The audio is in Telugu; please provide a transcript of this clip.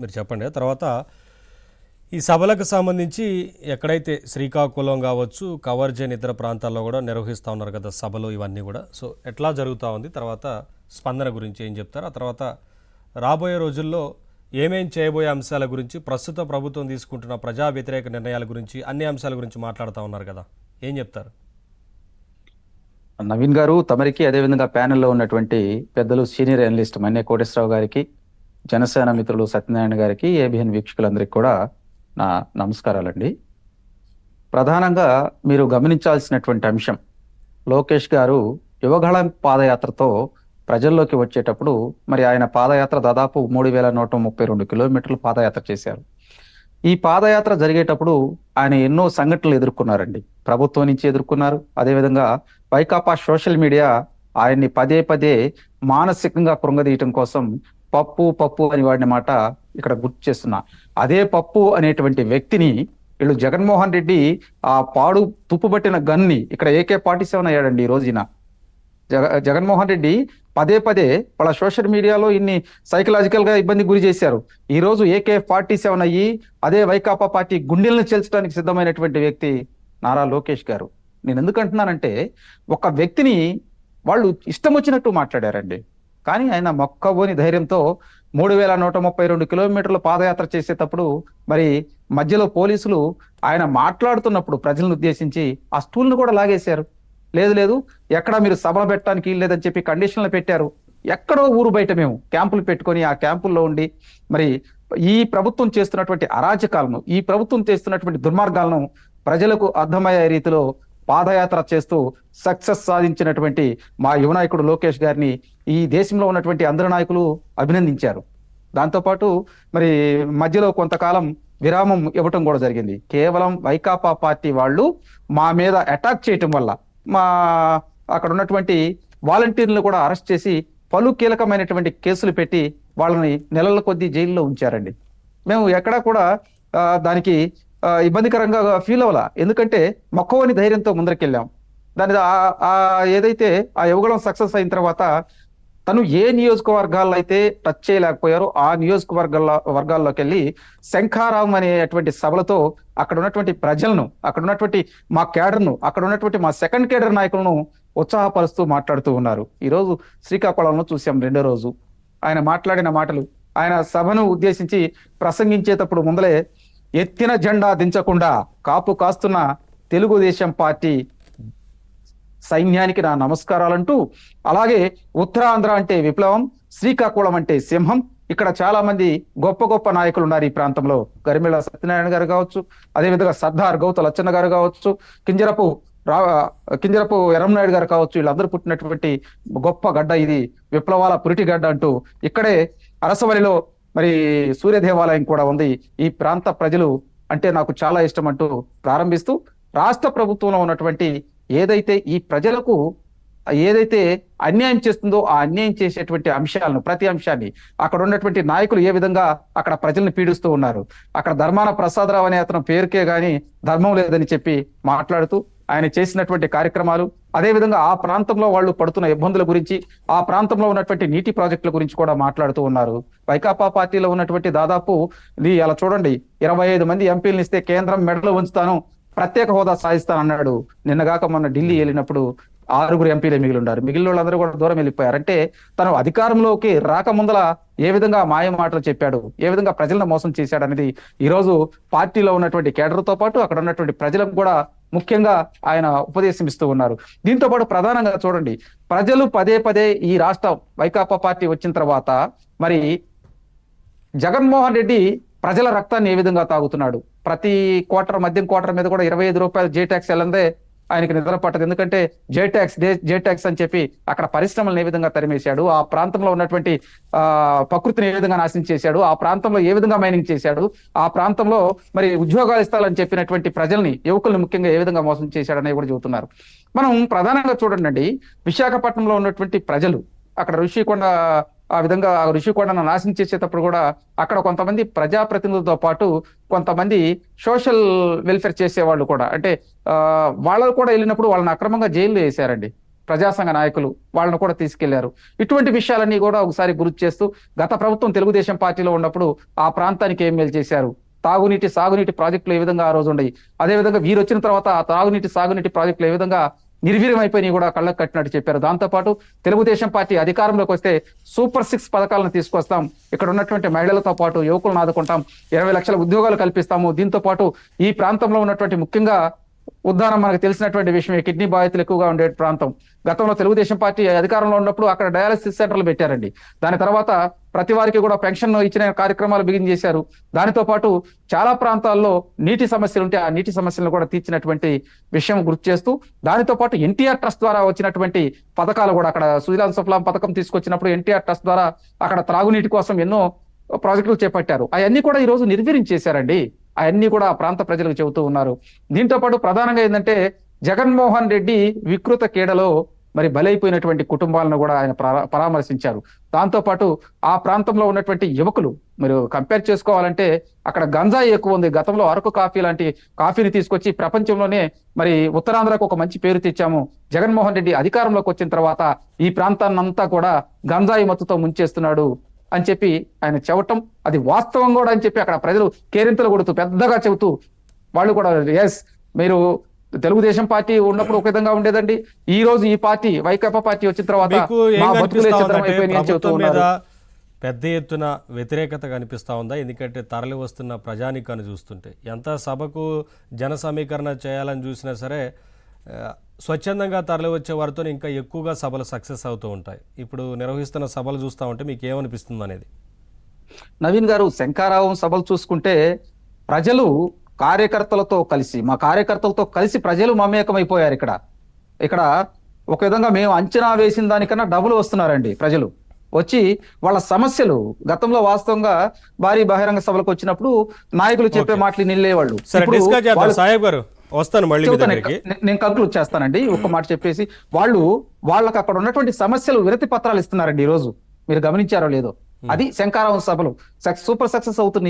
మీరు చెప్పండి. తర్వాత ఈ సభలకు సంబంధించి ఎక్కడైతే శ్రీకాకుళం కావచ్చు, కవర్ చేయని ఇతర ప్రాంతాల్లో కూడా నిర్వహిస్తూ ఉన్నారు కదా సభలు ఇవన్నీ కూడా. సో ఎట్లా జరుగుతూ ఉంది, తర్వాత స్పందన గురించి ఏం చెప్తారు, ఆ తర్వాత రాబోయే రోజుల్లో ఏమేం చేయబోయే అంశాల గురించి, ప్రస్తుత ప్రభుత్వం తీసుకుంటున్న ప్రజా వ్యతిరేక నిర్ణయాల గురించి, అన్ని అంశాల గురించి మాట్లాడుతూ ఉన్నారు కదా, ఏం చెప్తారు? నవీన్ గారు తమరికి, అదేవిధంగా ప్యానెల్లో ఉన్నటువంటి పెద్దలు సీనియర్ అనలిస్ట్ మన్నే కోటేశ్వరరావు గారికి, జనసేన మిత్రులు సత్యనారాయణ గారికి, ఏబిఎన్ వీక్షకులందరికీ కూడా నా నమస్కారాలండి. ప్రధానంగా మీరు గమనించాల్సినటువంటి అంశం, లోకేష్ గారు యువగళం పాదయాత్రతో ప్రజల్లోకి వచ్చేటప్పుడు మరి ఆయన పాదయాత్ర దాదాపు 3132 కిలోమీటర్లు పాదయాత్ర చేశారు. ఈ పాదయాత్ర జరిగేటప్పుడు ఆయన ఎన్నో సంఘటనలు ఎదుర్కొన్నారండి. ప్రభుత్వం నుంచి ఎదుర్కొన్నారు. అదేవిధంగా వైకాపా సోషల్ మీడియా ఆయన్ని పదే పదే మానసికంగా కృంగదీయటం కోసం పప్పు పప్పు అని వాడిన మాట ఇక్కడ గుర్తు చేస్తున్నా. అదే పప్పు అనేటువంటి వ్యక్తిని వీళ్ళు జగన్మోహన్ రెడ్డి ఆ పాడు తుప్పుబట్టిన గన్ని ఇక్కడ AK-47 అయ్యాడండి. ఈ రోజున జగన్మోహన్ రెడ్డి పదే పదే వాళ్ళ సోషల్ మీడియాలో ఇన్ని సైకలాజికల్ గా ఇబ్బంది గురి చేశారు. ఈ రోజు AK-47 అయ్యి అదే వైకాపా పార్టీ గుండెలను చేల్చడానికి సిద్ధమైనటువంటి వ్యక్తి నారా లోకేష్ గారు. నేను ఎందుకు అంటున్నానంటే, ఒక వ్యక్తిని వాళ్ళు ఇష్టం వచ్చినట్టు మాట్లాడారండి. కానీ ఆయన మొక్కబోని ధైర్యంతో 3132 కిలోమీటర్లు పాదయాత్ర చేసేటప్పుడు మరి మధ్యలో పోలీసులు ఆయన మాట్లాడుతున్నప్పుడు ప్రజలను ఉద్దేశించి ఆ స్టూల్ను కూడా లాగేశారు. లేదు లేదు, ఎక్కడ మీరు సభలు పెట్టడానికి లేదని చెప్పి కండిషన్లు పెట్టారు. ఎక్కడో ఊరు బయట మేము క్యాంపులు పెట్టుకొని ఆ క్యాంపుల్లో ఉండి మరి ఈ ప్రభుత్వం చేస్తున్నటువంటి అరాచకాలను, ఈ ప్రభుత్వం చేస్తున్నటువంటి దుర్మార్గాలను ప్రజలకు అర్థమయ్యే రీతిలో పాదయాత్ర చేస్తూ సక్సెస్ సాధించినటువంటి మా యువ నాయకుడు లోకేష్ గారిని ఈ దేశంలో ఉన్నటువంటి అందరు నాయకులు అభినందించారు. దాంతోపాటు మరి మధ్యలో కొంతకాలం విరామం ఇవ్వటం కూడా జరిగింది. కేవలం వైకాపా పార్టీ వాళ్ళు మా మీద అటాక్ చేయటం వల్ల మా అక్కడ ఉన్నటువంటి వాలంటీర్లను కూడా అరెస్ట్ చేసి పలు కీలకమైనటువంటి కేసులు పెట్టి వాళ్ళని నెలల కొద్దీ జైల్లో ఉంచారండి. మేము ఎక్కడా కూడా దానికి ఇబ్బందికరంగా ఫీల్ అవ్వాల. ఎందుకంటే మక్కువని ధైర్యంతో ముందరికెళ్ళాం. దాని ఏదైతే ఆ యువగళం సక్సెస్ అయిన తర్వాత తను ఏ నియోజకవర్గాల్లో అయితే టచ్ చేయలేకపోయారో ఆ వర్గాల్లోకి వెళ్ళి శంఖారావం అనేటువంటి సభలతో అక్కడ ఉన్నటువంటి ప్రజలను, అక్కడ ఉన్నటువంటి మా కేడర్ను, అక్కడ ఉన్నటువంటి మా సెకండ్ కేడర్ నాయకులను ఉత్సాహపరుస్తూ మాట్లాడుతూ ఉన్నారు. ఈరోజు శ్రీకాకుళంలో చూసాం. రెండో రోజు ఆయన మాట్లాడిన మాటలు, ఆయన సభను ఉద్దేశించి ప్రసంగించేటప్పుడు ముందలే ఎత్తిన జెండా దించకుండా కాపు కాస్తున్న తెలుగుదేశం పార్టీ సైన్యానికి నా నమస్కారాలంటూ, అలాగే ఉత్తరాంధ్ర అంటే విప్లవం, శ్రీకాకుళం అంటే సింహం, ఇక్కడ చాలా మంది గొప్ప గొప్ప నాయకులు ఉన్నారు ఈ ప్రాంతంలో. గరిమెళ్ళ సత్యనారాయణ గారు కావచ్చు, అదేవిధంగా సర్దార్ గౌత లచ్చన్న గారు కావచ్చు, కింజరపు ఎర్రంనాయుడు గారు కావచ్చు, వీళ్ళందరూ పుట్టినటువంటి గొప్ప గడ్డ ఇది, విప్లవాల పురిటి గడ్డ అంటూ ఇక్కడే అరసవల్లిలో మరి సూర్య దేవాలయం కూడా ఉంది. ఈ ప్రాంత ప్రజలు అంటే నాకు చాలా ఇష్టం అంటూ ప్రారంభిస్తూ, రాష్ట్ర ప్రభుత్వంలో ఉన్నటువంటి ఏదైతే ఈ ప్రజలకు ఏదైతే అన్యాయం చేస్తుందో ఆ అన్యాయం చేసేటువంటి అంశాలను, ప్రతి అంశాన్ని, అక్కడ ఉన్నటువంటి నాయకులు ఏ విధంగా అక్కడ ప్రజల్ని పీడిస్తూ ఉన్నారు, అక్కడ ధర్మాన ప్రసాదరావు అనే అతను పేరుకే గాని ధర్మం లేదని చెప్పి మాట్లాడుతూ ఆయన చేసినటువంటి కార్యక్రమాలు, అదేవిధంగా ఆ ప్రాంతంలో వాళ్ళు పడుతున్న ఇబ్బందుల గురించి, ఆ ప్రాంతంలో ఉన్నటువంటి నీటి ప్రాజెక్టుల గురించి కూడా మాట్లాడుతూ ఉన్నారు. వైకాపా పార్టీలో ఉన్నటువంటి దాదాపు అలా చూడండి 25 మంది ఎంపీలను ఇస్తే కేంద్రం మెడలో ఉంచుతాను, ప్రత్యేక హోదా సాధిస్తానన్నాడు. నిన్నగాక మొన్న ఢిల్లీ వెళ్ళినప్పుడు 6 ఎంపీలే మిగిలి ఉన్నారు. మిగిలిన వాళ్ళందరూ కూడా దూరం వెళ్ళిపోయారు. అంటే తను అధికారంలోకి రాకముందల ఏ విధంగా మాయ మాటలు చెప్పాడు, ఏ విధంగా ప్రజలను మోసం చేశాడు అనేది ఈరోజు పార్టీలో ఉన్నటువంటి కేడర్తో పాటు అక్కడ ఉన్నటువంటి ప్రజలకు కూడా ముఖ్యంగా ఆయన ఉపదేశం ఇస్తూ ఉన్నారు. దీంతో పాటు ప్రధానంగా చూడండి, ప్రజలు పదే పదే ఈ రాష్ట్ర వైకాపా పార్టీ వచ్చిన తర్వాత మరి జగన్మోహన్ రెడ్డి ప్రజల రక్తాన్ని ఏ విధంగా తాగుతున్నాడు. ప్రతి మద్యం క్వార్టర్ మీద కూడా 25 రూపాయలు జే ట్యాక్స్ వెళ్ళందే ఆయనకి నిద్ర పట్టదు. ఎందుకంటే జే ట్యాక్స్ అని చెప్పి అక్కడ పరిశ్రమలను ఏ విధంగా తరిమేశాడు, ఆ ప్రాంతంలో ఉన్నటువంటి ప్రకృతిని ఏ విధంగా నాశనం చేశాడు, ఆ ప్రాంతంలో ఏ విధంగా మైనింగ్ చేశాడు, ఆ ప్రాంతంలో మరి ఉద్యోగాలు ఇస్తాలని చెప్పినటువంటి ప్రజల్ని, యువకుల్ని ముఖ్యంగా ఏ విధంగా మోసం చేశాడనేది కూడా చెబుతున్నారు. మనం ప్రధానంగా చూడండి, విశాఖపట్నంలో ఉన్నటువంటి ప్రజలు అక్కడ ఋషికొండ ఆ విధంగా ఋషికొండను నాశనం చేసేటప్పుడు కూడా అక్కడ కొంతమంది ప్రజాప్రతినిధులతో పాటు కొంతమంది సోషల్ వెల్ఫేర్ చేసేవాళ్ళు కూడా, అంటే వాళ్ళు కూడా వెళ్ళినప్పుడు వాళ్ళని అక్రమంగా జైల్లో వేశారండి. ప్రజాసంఘ నాయకులు వాళ్ళను కూడా తీసుకెళ్లారు. ఇటువంటి విషయాలన్నీ కూడా ఒకసారి గుర్తు చేస్తూ గత ప్రభుత్వం తెలుగుదేశం పార్టీలో ఉన్నప్పుడు ఆ ప్రాంతానికి ఏం మేలు చేశారు, తాగునీటి సాగునీటి ప్రాజెక్టులు ఏ విధంగా ఆ రోజు ఉన్నాయి, అదేవిధంగా వీరు వచ్చిన తర్వాత ఆ తాగునీటి సాగునీటి ప్రాజెక్టులు ఏ విధంగా నిర్వీర్యం అయిపోయినాయి కూడా కళ్ళకు కట్టినట్టు చెప్పారు. దాంతోపాటు తెలుగుదేశం పార్టీ అధికారంలోకి వస్తే సూపర్ 6 పథకాలను తీసుకొస్తాం, ఇక్కడ ఉన్నటువంటి మహిళలతో పాటు యువకులను ఆదుకుంటాం, 20 లక్షల ఉద్యోగాలు కల్పిస్తాము, దీంతో పాటు ఈ ప్రాంతంలో ఉన్నటువంటి ముఖ్యంగా ఉదాహరణ మనకు తెలిసినటువంటి విషయమే, కిడ్నీ బాధితులు ఎక్కువగా ఉండే ప్రాంతం. గతంలో తెలుగుదేశం పార్టీ అధికారంలో ఉన్నప్పుడు అక్కడ డయాలసిస్ సెంటర్లు పెట్టారండి. దాని తర్వాత ప్రతి వారికి కూడా పెన్షన్ ఇచ్చిన కార్యక్రమాలు బిగిన్ చేశారు. దానితో పాటు చాలా ప్రాంతాల్లో నీటి సమస్యలు ఉంటే ఆ నీటి సమస్యలను కూడా తీర్చినటువంటి విషయం గుర్తు చేస్తూ, దానితో పాటు ఎన్టీఆర్ ట్రస్ట్ ద్వారా వచ్చినటువంటి పథకాలు కూడా అక్కడ సుజలాం సుఫలాం పథకం తీసుకొచ్చినప్పుడు ఎన్టీఆర్ ట్రస్ట్ ద్వారా అక్కడ త్రాగునీటి కోసం ఎన్నో ప్రాజెక్టులు చేపట్టారు. అవన్నీ కూడా ఈ రోజు నిర్వీర్యం చేశారండి. అవన్నీ కూడా ఆ ప్రాంత ప్రజలకు చెబుతూ ఉన్నారు. దీంతో పాటు ప్రధానంగా ఏంటంటే జగన్మోహన్ రెడ్డి వికృత క్రీడలో మరి బలైపోయినటువంటి కుటుంబాలను కూడా ఆయన పరామర్శించారు. దాంతో పాటు ఆ ప్రాంతంలో ఉన్నటువంటి యువకులు మీరు కంపేర్ చేసుకోవాలంటే అక్కడ గంజాయి ఎక్కువ ఉంది. గతంలో అరకు కాఫీ లాంటి కాఫీని తీసుకొచ్చి ప్రపంచంలోనే మరి ఉత్తరాంధ్రకు ఒక మంచి పేరు తెచ్చాము. జగన్మోహన్ రెడ్డి అధికారంలోకి వచ్చిన తర్వాత ఈ ప్రాంతాన్నంతా కూడా గంజాయి మత్తుతో ముంచేస్తున్నాడు అని చెప్పి ఆయన చెప్పటం అది వాస్తవం కూడా అని చెప్పి అక్కడ ప్రజలు కేరింతలు కొడుతూ పెద్దగా చెబుతూ వాళ్ళు కూడా ఎస్ మీరు తెలుగుదేశం పార్టీ ఉన్నప్పుడు ఒక విధంగా ఉండేదండి, ఈ రోజు ఈ పార్టీ వైకాపా పార్టీ వచ్చిన తర్వాత మీకు ఏం మా బతుకులే కనిపిస్తా చిత్రం ఉందంటే అయిపోయినాయి అని చెబుతూ ప్రభుత్వం మీద ఉన్నారు. పెద్ద ఎత్తున వ్యతిరేకత కనిపిస్తూ ఉందా? ఎందుకంటే తరలి వస్తున్న ప్రజానికాన్ని చూస్తుంటే ఎంత సభకు జన సమీకరణ చేయాలని చూసినా సరే స్వచ్ఛందంగా తరలి వచ్చే వారితో ఇంకా ఎక్కువగా సభలు సక్సెస్ అవుతూ ఉంటాయి. ఇప్పుడు నిర్వహిస్తున్న సభలు చూస్తూ ఉంటే మీకు ఏమనిపిస్తుంది అనేది? నవీన్ గారు, శంకారావం సభలు చూసుకుంటే ప్రజలు కార్యకర్తలతో కలిసి మా కార్యకర్తలతో కలిసి ప్రజలు మమేకమైపోయారు. ఇక్కడ ఒక విధంగా మేము అంచనా వేసిన దానికన్నా డబుల్ వస్తున్నారండి. ప్రజలు వచ్చి వాళ్ళ సమస్యలు గతంలో వాస్తవంగా భారీ బహిరంగ సభలకు వచ్చినప్పుడు నాయకులు చెప్పే మాటలు నిల్లేవాళ్ళు. సరే, డిస్కస్ చేద్దాం. సాహెబ్ గారు వస్తాను మళ్ళీ మీ దగ్గరికి. నేను కంక్లూడ్ చేస్తానండి ఒక్క మాట చెప్పేసి. వాళ్ళకి అక్కడ ఉన్నటువంటి సమస్యలు వినతి పత్రాలు ఇస్తున్నారండి ఈ రోజు. మీరు గమనించారో లేదో, అది శంకారావం సభలు సూపర్ సక్సెస్ అవుతుంది.